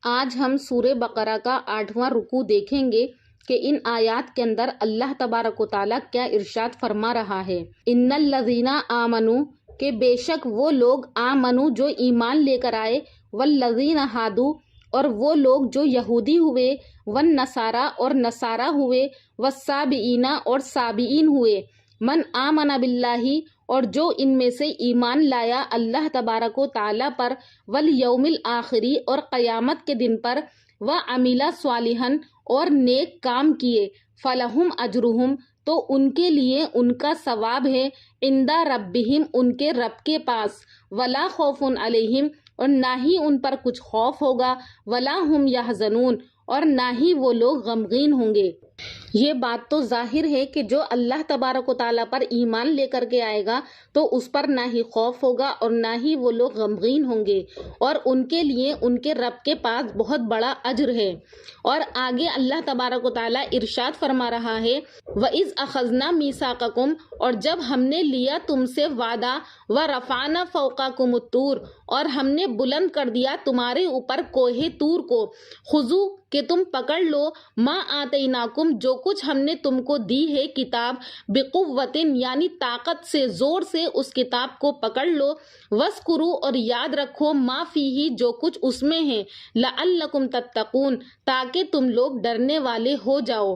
آج ہم سورہ بقرہ کا 8واں رکوع دیکھیں گے کہ ان آیات کے اندر اللہ تبارک و تعالیٰ کیا ارشاد فرما رہا ہے۔ ان الذین آمنوا کہ بے شک وہ لوگ آمنو جو ایمان لے کر آئے، والذین ہادو اور وہ لوگ جو یہودی ہوئے، والنصارا اور نصارہ ہوئے، والسابئین اور سابئین ہوئے، من آمن باللہ اور جو ان میں سے ایمان لایا اللہ تبارک و تعالیٰ پر، والیوم الآخری اور قیامت کے دن پر، وعمل صالحا اور نیک کام کیے، فلہم اجرہم تو ان کے لیے ان کا ثواب ہے، عند ربہم ان کے رب کے پاس، ولا خوف علیہم اور نہ ہی ان پر کچھ خوف ہوگا، ولا ہم یحزنون اور نہ ہی وہ لوگ غمگین ہوں گے۔ یہ بات تو ظاہر ہے کہ جو اللہ تبارک و تعالیٰ پر ایمان لے کر کے آئے گا تو اس پر نہ ہی خوف ہوگا اور نہ ہی وہ لوگ غمگین ہوں گے، اور ان کے لیے ان کے رب کے پاس بہت بڑا اجر ہے۔ اور آگے اللہ تبارک و تعالیٰ ارشاد فرما رہا ہے، وَإِذْ أَخَذْنَا مِيثَاقَكُمْ اور جب ہم نے لیا تم سے وعدہ، وَرَفَعْنَا فَوْقَكُمُ الطُّورَ اور ہم نے بلند کر دیا تمہارے اوپر کوہ طور کو، خُذُوا کہ تم پکڑ لو، ما آتیناکم جو کچھ ہم نے تم کو دی ہے کتاب، بقوتٍ یعنی طاقت سے، زور سے اس کتاب کو پکڑ لو، وَاذْکُرُوا اور یاد رکھو، ما فیہ جو کچھ اس میں ہے، لعلکم تتقون تاکہ تم لوگ ڈرنے والے ہو جاؤ۔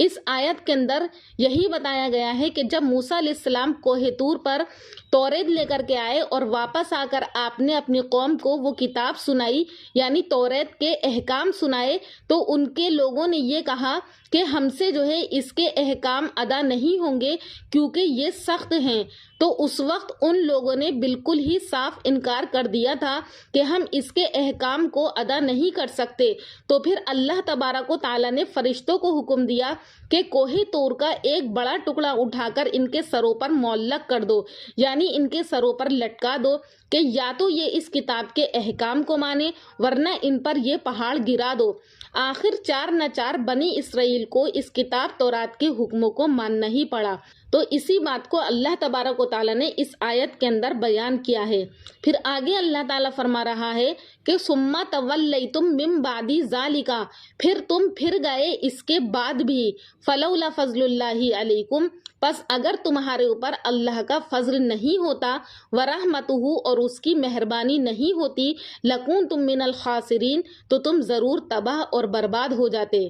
اس آیت کے اندر یہی بتایا گیا ہے کہ جب موسیٰ علیہ السلام کوہ طور پر توریت لے کر کے آئے اور واپس آ کر آپ نے اپنی قوم کو وہ کتاب سنائی، یعنی توریت کے احکام سنائے، تو ان کے لوگوں نے یہ کہا کہ ہم سے جو ہے اس کے احکام ادا نہیں ہوں گے کیونکہ یہ سخت ہیں۔ تو اس وقت ان لوگوں نے بالکل ہی صاف انکار کر دیا تھا کہ ہم اس کے احکام کو ادا نہیں کر سکتے۔ تو پھر اللہ تبارک و تعالیٰ نے فرشتوں کو حکم دیا کہ کوہ طور کا ایک بڑا ٹکڑا اٹھا کر ان کے سروں پر معلق کر دو، یعنی ان کے سروں پر لٹکا دو کہ یا تو یہ اس کتاب کے احکام کو مانے ورنہ ان پر یہ پہاڑ گرا دو۔ آخر چار نہ چار بنی اسرائیل کو اس کتاب تورات کے حکموں کو ماننا ہی پڑا۔ تو اسی بات کو اللہ تبارک و تعالیٰ نے اس آیت کے اندر بیان کیا ہے۔ پھر آگے اللہ تعالیٰ فرما رہا ہے کہ ثم تولیتم من بعد ذالک پھر تم پھر گئے اس کے بعد بھی، فلولا فضل اللہ علیکم پس اگر تمہارے اوپر اللہ کا فضل نہیں ہوتا، ورحمتہ اور اس کی مہربانی نہیں ہوتی، لکنتم من الخاسرین تو تم ضرور تباہ اور برباد ہو جاتے۔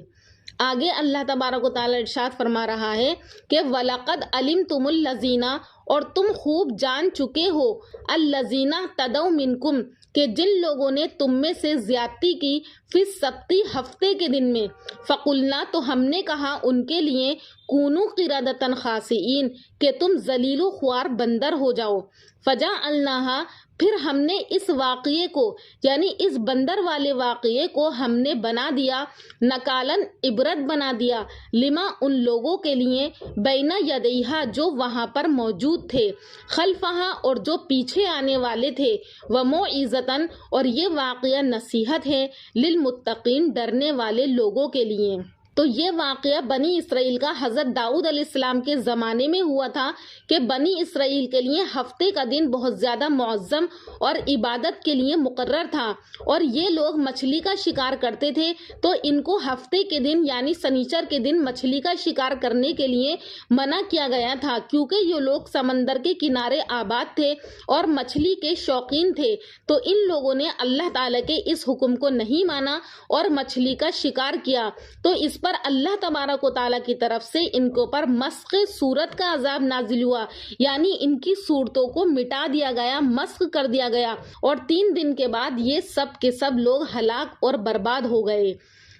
آگے اللہ تبارک و تعالیٰ ارشاد فرما رہا ہے کہ وَلَقَدْ عَلِمْتُمُ الَّذِينَ اور تم خوب جان چکے ہو، الَّذِينَ اعْتَدَوْا مِنْكُمْ کہ جن لوگوں نے تم میں سے زیادتی کی، فی السبت ہفتے کے دن میں، فَقُلْنَا تو ہم نے کہا ان کے لیے، کونوا قردۃ خاسئین کہ تم ذلیل و خوار بندر ہو جاؤ، فجعلناہا پھر ہم نے اس واقعے کو یعنی اس بندر والے واقعے کو ہم نے بنا دیا، نکالن عبرت بنا دیا، لما ان لوگوں کے لیے، بین یدیہا جو وہاں پر موجود تھے، خلفہا اور جو پیچھے آنے والے تھے، وموعظۃ اور یہ واقعہ نصیحت ہے، للمتقین ڈرنے والے لوگوں کے لیے۔ تو یہ واقعہ بنی اسرائیل کا حضرت داؤد علیہ السلام کے زمانے میں ہوا تھا کہ بنی اسرائیل کے لیے ہفتے کا دن بہت زیادہ معظم اور عبادت کے لیے مقرر تھا، اور یہ لوگ مچھلی کا شکار کرتے تھے، تو ان کو ہفتے کے دن یعنی سنیچر کے دن مچھلی کا شکار کرنے کے لیے منع کیا گیا تھا، کیونکہ یہ لوگ سمندر کے کنارے آباد تھے اور مچھلی کے شوقین تھے۔ تو ان لوگوں نے اللہ تعالیٰ کے اس حکم کو نہیں مانا اور مچھلی کا شکار کیا، تو اس پر اللہ تبارک و تعالیٰ کی طرف سے ان کے اوپر مسخ صورت کا عذاب نازل ہوا، یعنی ان کی صورتوں کو مٹا دیا گیا، مسخ کر دیا گیا، اور 3 دن کے بعد یہ سب کے سب لوگ ہلاک اور برباد ہو گئے۔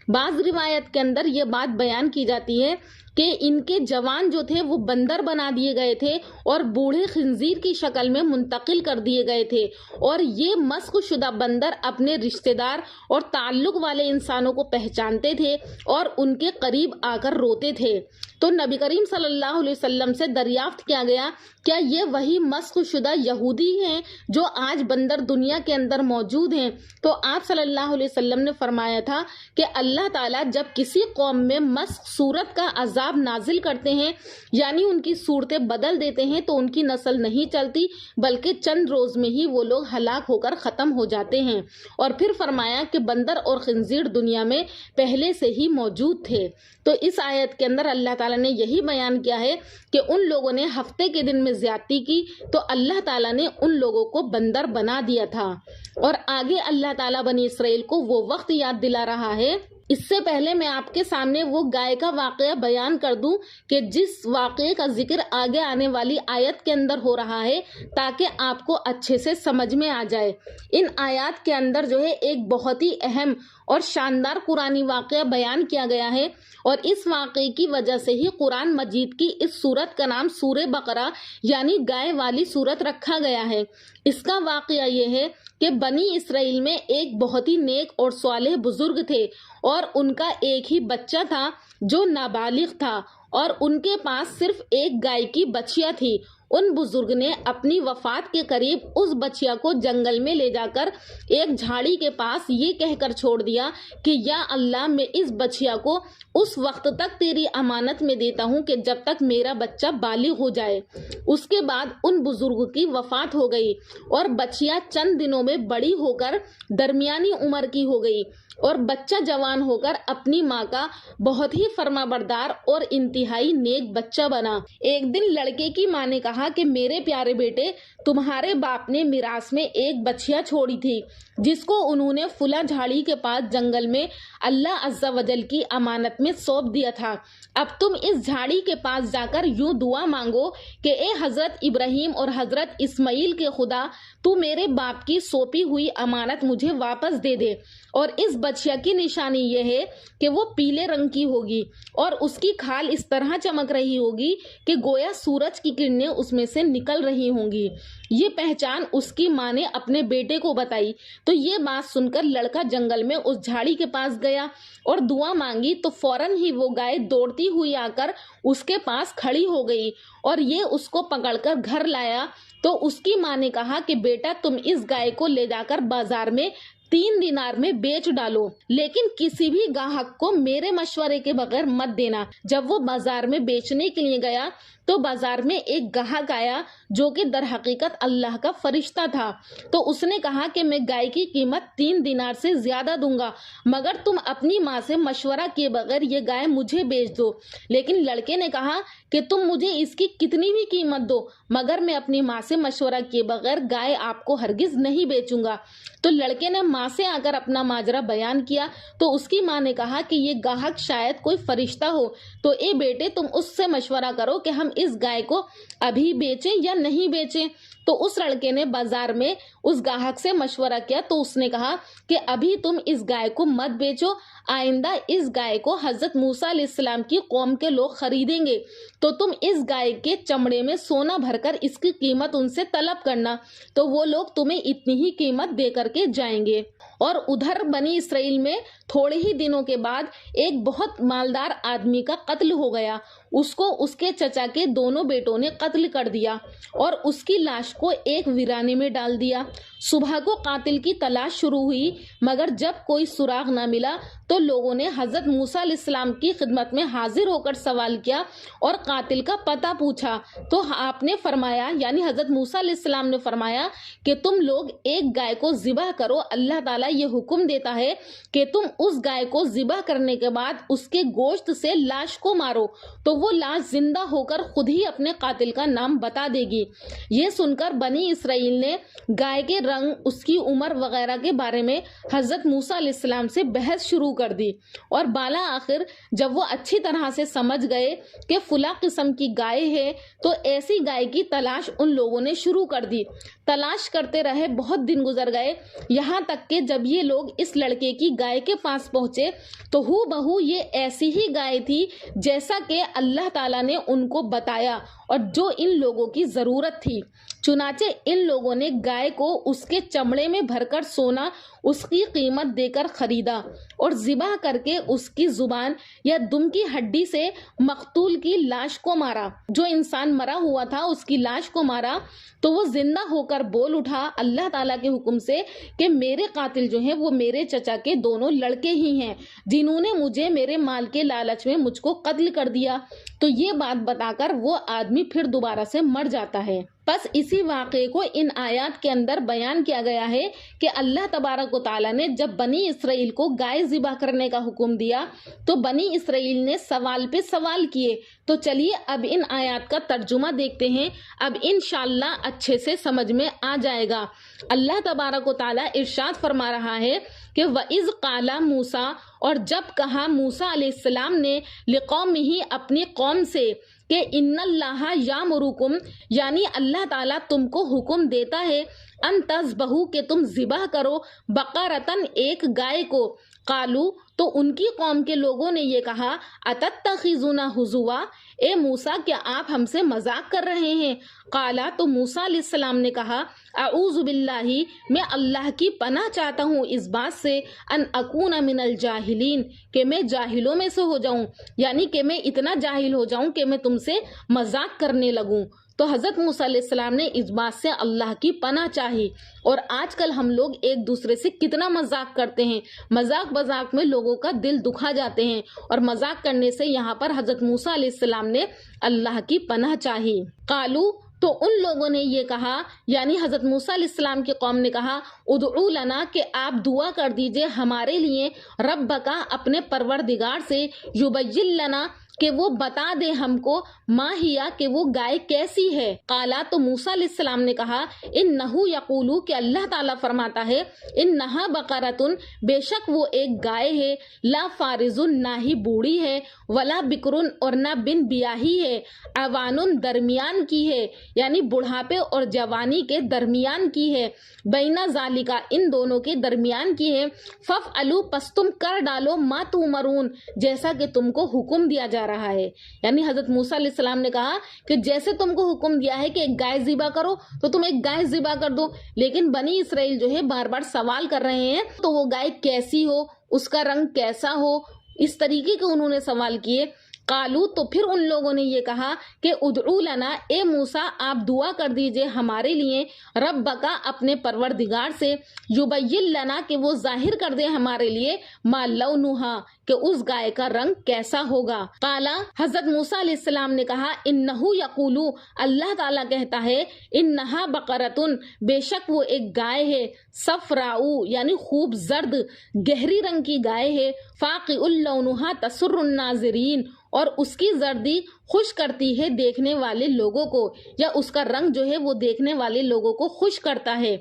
بعض روایت کے اندر یہ بات بیان کی جاتی ہے کہ ان کے جوان جو تھے وہ بندر بنا دیے گئے تھے اور بوڑھے خنزیر کی شکل میں منتقل کر دیے گئے تھے، اور یہ مسخ شدہ بندر اپنے رشتہ دار اور تعلق والے انسانوں کو پہچانتے تھے اور ان کے قریب آ کر روتے تھے۔ تو نبی کریم صلی اللہ علیہ وسلم سے دریافت کیا گیا، کیا یہ وہی مسخ شدہ یہودی ہیں جو آج بندر دنیا کے اندر موجود ہیں؟ تو آپ صلی اللہ علیہ وسلم نے فرمایا تھا کہ اللہ تعالیٰ جب کسی قوم میں مسخ صورت کا عذاب عذاب نازل کرتے ہیں یعنی ان کی صورتیں بدل دیتے ہیں تو ان کی نسل نہیں چلتی بلکہ چند روز میں ہی وہ لوگ ہلاک ہو کر ختم ہو جاتے ہیں۔ اور پھر فرمایا کہ بندر اور خنزیر دنیا میں پہلے سے ہی موجود تھے۔ تو اس آیت کے اندر اللہ تعالیٰ نے یہی بیان کیا ہے کہ ان لوگوں نے ہفتے کے دن میں زیادتی کی تو اللہ تعالیٰ نے ان لوگوں کو بندر بنا دیا تھا۔ اور آگے اللہ تعالیٰ بنی اسرائیل کو وہ وقت یاد دلا رہا ہے۔ اس سے پہلے میں آپ کے سامنے وہ گائے کا واقعہ بیان کر دوں کہ جس واقعے کا ذکر آگے آنے والی آیت کے اندر ہو رہا ہے تاکہ آپ کو اچھے سے سمجھ میں آ جائے۔ ان آیات کے اندر جو ہے ایک بہت ہی اہم اور شاندار قرآنی واقعہ بیان کیا گیا ہے اور اس واقعے کی وجہ سے ہی قرآن مجید کی اس سورت کا نام سورہ بقرہ یعنی گائے والی سورت رکھا گیا ہے۔ اس کا واقعہ یہ ہے کہ بنی اسرائیل میں ایک بہت ہی نیک اور صالح بزرگ تھے اور ان کا ایک ہی بچہ تھا جو نابالغ تھا اور ان کے پاس صرف ایک گائے کی بچیا تھی۔ ان بزرگ نے اپنی وفات کے قریب اس بچیا کو جنگل میں لے جا کر ایک جھاڑی کے پاس یہ کہہ کر چھوڑ دیا کہ یا اللہ میں اس بچیا کو اس وقت تک تیری امانت میں دیتا ہوں کہ جب تک میرا بچہ بالغ ہو جائے۔ اس کے بعد ان بزرگ کی وفات ہو گئی اور بچیا چند دنوں میں بڑی ہو کر درمیانی عمر کی ہو گئی اور بچہ جوان ہو کر اپنی ماں کا بہت ہی فرما بردار اور انتہائی نیک بچہ بنا۔ ایک دن لڑکے کی ماں نے کہا کہ میرے پیارے بیٹے، تمہارے باپ نے میراث میں ایک بچیا چھوڑی تھی جس کو انہوں نے فلاں جھاڑی کے پاس جنگل میں اللہ عز و جل کی امانت میں سونپ دیا تھا۔ اب تم اس جھاڑی کے پاس جا کر یوں دعا مانگو کہ اے حضرت ابراہیم اور حضرت اسماعیل کے خدا، تو میرے باپ کی سونپی ہوئی امانت مجھے واپس دے دے۔ اور اس بچیا کی نشانی یہ ہے کہ وہ پیلے رنگ کی ہوگی اور اس کی کھال اس طرح چمک رہی ہوگی کہ گویا سورج کی کرنیں اس میں سے نکل رہی ہوں گی۔ یہ پہچان اس کی ماں نے اپنے بیٹے کو بتائی تو یہ بات سن کر لڑکا جنگل میں اس جھاڑی کے پاس گیا اور دعا مانگی تو فوراً ہی وہ گائے دوڑتی ہوئی آ کر اس کے پاس کھڑی ہو گئی اور یہ اس کو پکڑ کر گھر لایا۔ تو اس کی ماں نے کہا کہ بیٹا تم اس گائے کو لے جا کر بازار میں 3 دینار میں بیچ ڈالو، لیکن کسی بھی گاہک کو میرے مشورے کے بغیر مت دینا۔ جب وہ بازار میں بیچنے کے لیے گیا تو بازار میں ایک گاہک آیا جو کہ در حقیقت اللہ کا فرشتہ تھا۔ تو اس نے کہا کہ میں گائے کی قیمت 3 دینار سے زیادہ دوں گا مگر تم اپنی ماں سے مشورہ کیے بغیر یہ گائے مجھے بیچ دو۔ لیکن لڑکے نے کہا کہ تم مجھے اس کی کتنی بھی قیمت دو مگر میں اپنی ماں سے مشورہ کیے بغیر گائے آپ کو ہرگز نہیں بیچوں گا۔ تو لڑکے نے ماں سے آ کر اپنا ماجرا بیان کیا تو اس کی ماں نے کہا کہ یہ گاہک شاید کوئی فرشتہ ہو، تو اے بیٹے تم اس سے مشورہ کرو کہ ہم اس گائے کو ابھی بیچیں یا نہیں بیچیں۔ تو اس لڑکے نے بازار میں اس گاہک سے مشورہ کیا تو اس نے کہا کہ ابھی تم اس گائے کو مت بیچو، آئندہ اس گائے کو حضرت موسیٰ علیہ السلام کی قوم کے لوگ خریدیں گے تو تم اس گائے کے چمڑے میں سونا بھر کر اس کی قیمت ان سے طلب کرنا تو وہ لوگ تمہیں اتنی ہی قیمت دے کر کے جائیں گے۔ اور ادھر بنی اسرائیل میں تھوڑے ہی دنوں کے بعد ایک بہت مالدار آدمی کا قتل ہو گیا۔ اس کو اس کے چچا کے دونوں بیٹوں نے قتل کر دیا اور اس کی لاش کو ایک ویرانے میں ڈال دیا۔ صبح کو قاتل کی تلاش شروع ہوئی مگر جب کوئی سراغ نہ ملا تو لوگوں نے حضرت موسیٰ علیہ السلام کی خدمت میں حاضر ہو کر سوال کیا اور قاتل کا پتہ پوچھا تو آپ نے فرمایا یعنی حضرت موسیٰ علیہ السلام نے فرمایا کہ تم لوگ ایک گائے کو ذبح کرو، اللہ تعالیٰ یہ حکم دیتا ہے کہ تم اس گائے کو ذبح کرنے کے بعد اس کے گوشت سے لاش کو مارو تو وہ لاش زندہ ہو کر خود ہی اپنے قاتل کا نام بتا دے گی۔ یہ سن کر بنی اسرائیل نے گائے کے رنگ، اس کی عمر وغیرہ کے بارے میں حضرت موسیٰ علیہ السلام سے بحث شروع کر دی اور بالا آخر جب وہ اچھی طرح سے سمجھ گئے کہ فلاں قسم کی گائے ہے تو ایسی گائے کی تلاش ان لوگوں نے شروع کر دی۔ تلاش کرتے رہے، بہت دن گزر گئے، یہاں تک کہ جب یہ لوگ اس لڑکے کی گائے کے پاس پہنچے تو ہو بہو یہ ایسی ہی گائے تھی جیسا کہ اللہ تعالیٰ نے ان کو بتایا اور جو ان لوگوں کی ضرورت تھی۔ چنانچہ ان لوگوں نے گائے کو اس کے چمڑے میں بھر کر سونا اس کی قیمت دے کر خریدا اور ذبح کر کے اس کی زبان یا دم کی ہڈی سے مقتول کی لاش کو مارا۔ جو انسان مرا ہوا تھا اس کی لاش کو مارا تو وہ زندہ ہو کر بول اٹھا اللہ تعالیٰ کے حکم سے کہ میرے قاتل جو ہیں وہ میرے چچا کے دونوں لڑکے ہی ہیں جنہوں نے مجھے میرے مال کے لالچ میں مجھ کو قتل کر دیا۔ تو یہ بات بتا کر وہ آدمی پھر دوبارہ سے مر جاتا ہے۔ بس اسی واقعے کو ان آیات کے اندر بیان کیا گیا ہے کہ اللہ تبارک و تعالیٰ نے جب بنی اسرائیل کو گائے ذبح کرنے کا حکم دیا تو بنی اسرائیل نے سوال پہ سوال کیے۔ تو چلیے اب ان آیات کا ترجمہ دیکھتے ہیں، اب انشاءاللہ اچھے سے سمجھ میں آ جائے گا۔ اللہ تبارک و تعالیٰ ارشاد فرما رہا ہے کہ وَإِذْ قَالَ مُوسیٰ، اور جب کہا موسیٰ علیہ السلام نے لِقَوْمِهِ اپنی قوم سے کہ ان اللہ یامرکم، یعنی اللہ تعالیٰ تم کو حکم دیتا ہے ان تذبحوا کہ تم ذبح کرو بقرۃ ایک گائے کو۔ قالو تو ان کی قوم کے لوگوں نے یہ کہا اتتخذونا ہزوا، اے موسیٰ کیا آپ ہم سے مذاق کر رہے ہیں؟ قالا تو موسیٰ علیہ السلام نے کہا اعوذ باللہ، میں اللہ کی پناہ چاہتا ہوں اس بات سے ان اکون من الجاہلین کہ میں جاہلوں میں سے ہو جاؤں، یعنی کہ میں اتنا جاہل ہو جاؤں کہ میں تم سے مذاق کرنے لگوں۔ تو حضرت موسیٰ علیہ السلام نے اس بات سے اللہ کی پناہ چاہی۔ اور آج کل ہم لوگ ایک دوسرے سے کتنا مذاق کرتے ہیں، مذاق میں لوگوں کا دل دکھا جاتے ہیں، اور مذاق کرنے سے یہاں پر حضرت موسیٰ علیہ السلام نے اللہ کی پناہ چاہی۔ قالو تو ان لوگوں نے یہ کہا، یعنی حضرت موسیٰ علیہ السلام کی قوم نے کہا ادعو لنا کہ آپ دعا کر دیجئے ہمارے لیے ربکا اپنے پروردگار سے، یبین لنا کہ وہ بتا دے ہم کو، ماہیا کہ وہ گائے کیسی ہے۔ قالا تو موسیٰ علیہ السلام نے کہا انہو یقولو کہ اللہ تعالیٰ فرماتا ہے انہا بقرتن بے شک وہ ایک گائے ہے، لا فارزن نہ ہی بوڑھی ہے، ولا بکرن اور نہ بن بیاہی ہے، عوانن درمیان کی ہے، یعنی بڑھاپے اور جوانی کے درمیان کی ہے، بینا ذالکا ان دونوں کے درمیان کی ہے، ففعلوا پس تم کر ڈالو ما تؤمرون جیسا کہ تم کو حکم دیا جا رہا ہے۔ یعنی حضرت موسیٰ علیہ السلام نے کہا کہ جیسے تم کو حکم دیا ہے کہ ایک گائے ذبح کرو تو تم ایک گائے ذبح کر دو، لیکن بنی اسرائیل جو ہے بار بار سوال کر رہے ہیں تو وہ گائے کیسی ہو، اس کا رنگ کیسا ہو، اس طریقے کے انہوں نے سوال کیے۔ قالو تو پھر ان لوگوں نے یہ کہا کہ ادعو لنا، اے موسیٰ آپ دعا کر دیجئے ہمارے لیے ربکا اپنے پروردگار سے، یبین لنا کہ وہ ظاہر کر دے ہمارے لیے، ما لونہا کہ اس گائے کا رنگ کیسا ہوگا۔ قالا حضرت موسیٰ علیہ السلام نے کہا انہو یقولو اللہ تعالیٰ کہتا ہے انہا بقرتن بے شک وہ ایک گائے ہے، صفراؤ یعنی خوب زرد گہری رنگ کی گائے ہے، فاقع لونہا تسر الناظرین اور اس کی زردی خوش کرتی ہے دیکھنے والے لوگوں کو، یا اس کا رنگ جو ہے وہ دیکھنے والے لوگوں کو خوش کرتا ہے۔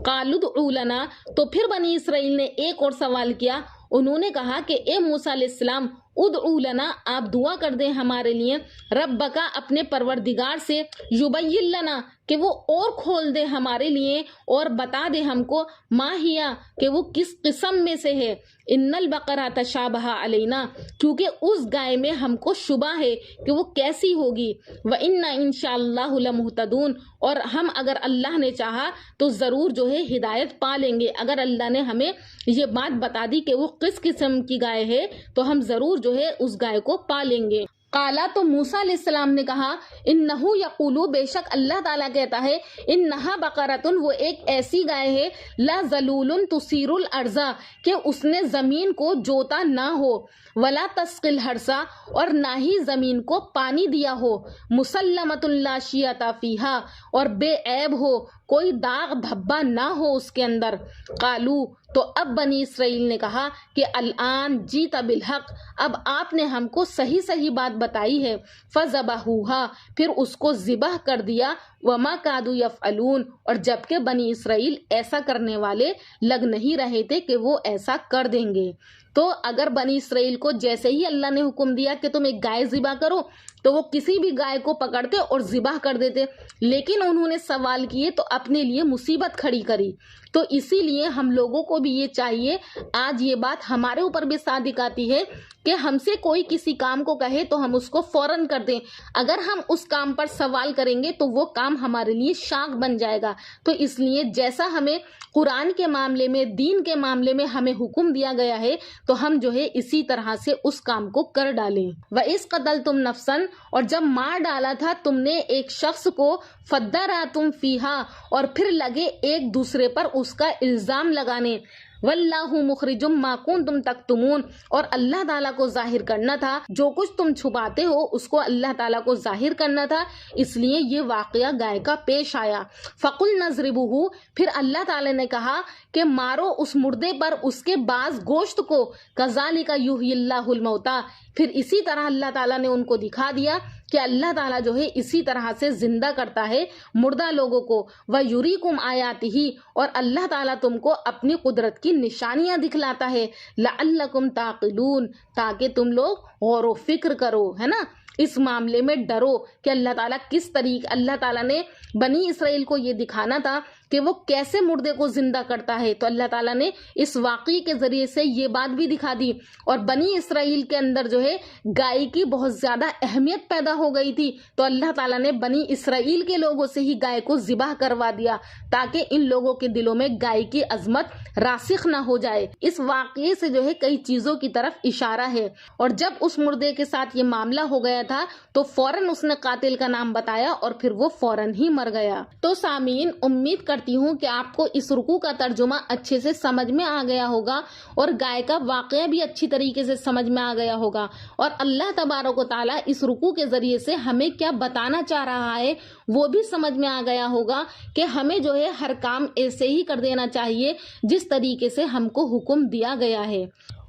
قالوا ادعوا لنا تو پھر بنی اسرائیل نے ایک اور سوال کیا، انہوں نے کہا کہ اے موسیٰ علیہ السلام ادعو لنا آپ دعا کر دیں ہمارے لیے ربکا اپنے پروردگار سے، یبین لنا کہ وہ اور کھول دے ہمارے لیے اور بتا دے ہم کو، ماہیا کہ وہ کس قسم میں سے ہے، ان البقرہ تشابہ علینا کیونکہ اس گائے میں ہم کو شبہ ہے کہ وہ کیسی ہوگی، وَإِنَّا إِنشَاءَ لَمُهْتَدُونَ اور ہم اگر اللہ نے چاہا تو ضرور جو ہے ہدایت پا لیں گے۔ اگر اللہ نے ہمیں یہ بات بتا دی کہ وہ کس قسم کی گائے ہے تو ہم ضرور جو ہے اس گائے کو پا لیں گے۔ قالا تو موسیٰ علیہ السلام نے کہا انہو یقولو بے شک اللہ تعالیٰ کہتا ہے انہا بقرتن وہ ایک ایسی گائے ہے، لا ذلول تثیر الارض کہ اس نے زمین کو جوتا نہ ہو، ولا تسقی الحرث اور نہ ہی زمین کو پانی دیا ہو، مسلمۃ لا شیۃ فیہا اور بے عیب ہو، کوئی داغ دھبا نہ ہو اس کے اندر۔ قالو تو اب بنی اسرائیل نے کہا کہ الآن جیت بالحق اب آپ نے ہم کو صحیح بات بتائی ہے، فذبحوہا پھر اس کو ذبح کر دیا، وما کادوا یفعلون اور جبکہ بنی اسرائیل ایسا کرنے والے لگ نہیں رہے تھے کہ وہ ایسا کر دیں گے۔ تو اگر بنی اسرائیل کو جیسے ہی اللہ نے حکم دیا کہ تم ایک گائے ذبح کرو تو وہ کسی بھی گائے کو پکڑتے اور ذبح کر دیتے، لیکن انہوں نے سوال کیے تو اپنے لیے مصیبت کھڑی کری تو اسی لیے ہم لوگوں کو بھی یہ چاہیے، آج یہ بات ہمارے اوپر بھی صادق آتی ہے کہ ہم سے کوئی کسی کام کو کہے تو ہم اس کو فوراً کر دیں، اگر ہم اس کام پر سوال کریں گے تو وہ کام ہمارے لیے شاق بن جائے گا۔ تو اس لیے جیسا ہمیں قرآن کے معاملے میں، دین کے معاملے میں ہمیں حکم دیا گیا ہے تو ہم جو ہے اسی طرح سے اس کام کو کر ڈالیں۔ وَإِذْ قَتَلْتُمْ نَفْسًا، اور جب مار ڈالا تھا تم نے ایک شخص کو، فَادَّارَأْتُمْ فِيهَا، اور پھر لگے ایک دوسرے پر اس کا الزام لگانے، وَاللَّهُ مُخْرِجٌ مَا كُنتُمْ تَكْتُمُونَ، اور اللہ تعالیٰ کو ظاہر کرنا تھا جو کچھ تم چھپاتے ہو اس کو اللہ تعالیٰ کو ظاہر کرنا تھا، اس لیے یہ واقعہ گائے کا پیش آیا۔ فَقُلْنَا اضْرِبُوهُ، پھر اللہ تعالیٰ نے کہا کہ مارو اس مردے پر اس کے بعض گوشت کو، كَذَلِكَ يُحْيِي اللَّهُ الْمَوْتَىٰ، پھر اسی طرح اللہ تعالیٰ نے ان کو دکھا دیا کہ اللہ تعالیٰ جو ہے اسی طرح سے زندہ کرتا ہے مردہ لوگوں کو، وَيُرِيكُمْ آيَاتِهِ، اور اللہ تعالیٰ تم کو اپنی قدرت کی نشانیاں دکھلاتا ہے، لَعَلَّكُمْ تَعْقِلُونَ، تاکہ تم لوگ غور و فکر کرو، ہے نا، اس معاملے میں ڈرو کہ اللہ تعالیٰ کس طریقے، اللہ تعالیٰ نے بنی اسرائیل کو یہ دکھانا تھا کہ وہ کیسے مردے کو زندہ کرتا ہے، تو اللہ تعالیٰ نے اس واقعے کے ذریعے سے یہ بات بھی دکھا دی۔ اور بنی اسرائیل کے اندر جو ہے گائے کی بہت زیادہ اہمیت پیدا ہو گئی تھی، تو اللہ تعالیٰ نے بنی اسرائیل کے لوگوں سے ہی گائے کو ذبح کروا دیا تاکہ ان لوگوں کے دلوں میں گائے کی عظمت راسخ نہ ہو جائے۔ اس واقعے سے جو ہے کئی چیزوں کی طرف اشارہ ہے، اور جب اس مردے کے ساتھ یہ معاملہ ہو گیا تھا تو فوراً اس نے قاتل کا نام بتایا اور پھر وہ فوراً ہی مر گیا۔ تو سامعین، امید کرتی ہوں کہ آپ کو اس رکوع کا ترجمہ اچھے سے سمجھ میں آ گیا ہوگا اور گائے کا واقعہ بھی اچھی طریقے سے سمجھ میں آ گیا ہوگا، اور اللہ تبارک و تعالیٰ اس رکوع کے ذریعے سے ہمیں کیا بتانا چاہ رہا ہے وہ بھی سمجھ میں آ گیا ہوگا کہ ہمیں جو ہے ہر کام ایسے ہی کر دینا چاہیے جس طریقے سے ہم کو حکم دیا گیا ہے۔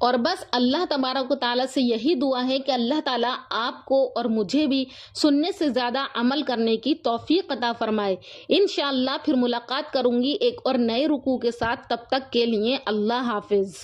اور بس اللہ تبارک و تعالیٰ سے یہی دعا ہے کہ اللہ تعالیٰ آپ کو اور مجھے بھی سننے سے زیادہ عمل کرنے کی توفیق عطا فرمائے۔ انشاءاللہ پھر ملاقات کروں گی ایک اور نئے رکوع کے ساتھ، تب تک کے لیے اللہ حافظ۔